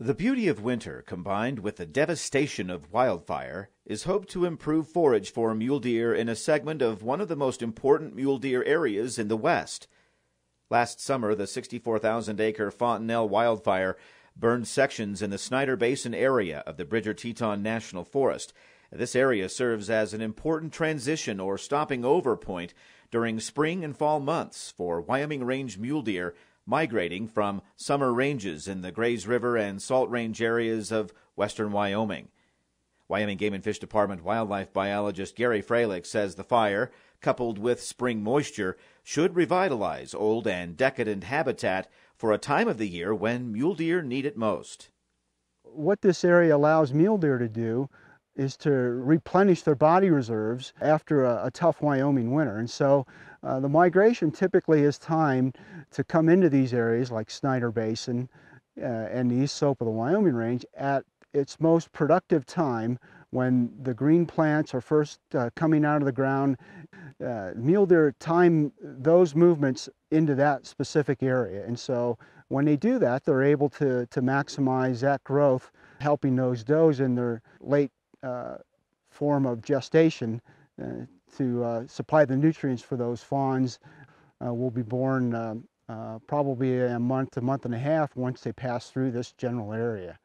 The beauty of winter, combined with the devastation of wildfire, is hoped to improve forage for mule deer in a segment of one of the most important mule deer areas in the West. Last summer, the 64,000-acre Fontenelle wildfire burned sections in the Snyder Basin area of the Bridger-Teton National Forest. This area serves as an important transition or stopping over point during spring and fall months for Wyoming Range mule deer migrating from summer ranges in the Grays River and Salt Range areas of western Wyoming. Wyoming Game and Fish Department wildlife biologist Gary Freilich says the fire, coupled with spring moisture, should revitalize old and decadent habitat for a time of the year when mule deer need it most. What this area allows mule deer to do is to replenish their body reserves after a tough Wyoming winter. And so the migration typically is timed to come into these areas like Snyder Basin and the east slope of the Wyoming Range at its most productive time when the green plants are first coming out of the ground. Mule deer time those movements into that specific area. And so when they do that, they're able to maximize that growth, helping those does in their late form of gestation to supply the nutrients for those fawns. Will be born probably a month and a half once they pass through this general area.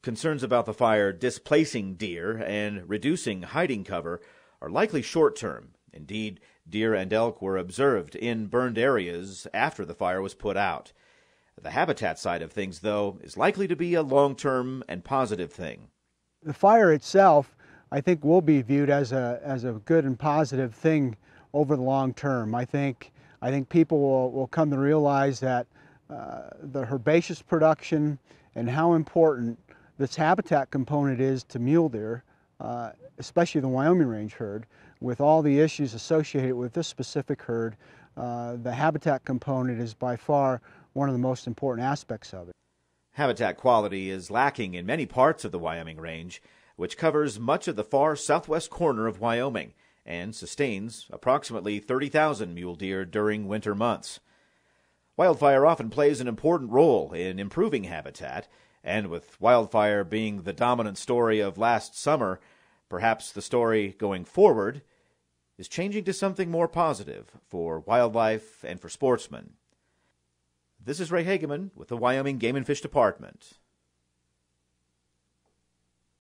Concerns about the fire displacing deer and reducing hiding cover are likely short-term. Indeed, deer and elk were observed in burned areas after the fire was put out. The habitat side of things, though, is likely to be a long-term and positive thing. The fire itself, I think, will be viewed as a good and positive thing over the long term. I think people will come to realize that the herbaceous production and how important this habitat component is to mule deer, especially the Wyoming Range herd, with all the issues associated with this specific herd. The habitat component is by far one of the most important aspects of it. Habitat quality is lacking in many parts of the Wyoming Range, which covers much of the far southwest corner of Wyoming and sustains approximately 30,000 mule deer during winter months. Wildfire often plays an important role in improving habitat, and with wildfire being the dominant story of last summer, perhaps the story going forward is changing to something more positive for wildlife and for sportsmen. This is Ray Hageman with the Wyoming Game and Fish Department.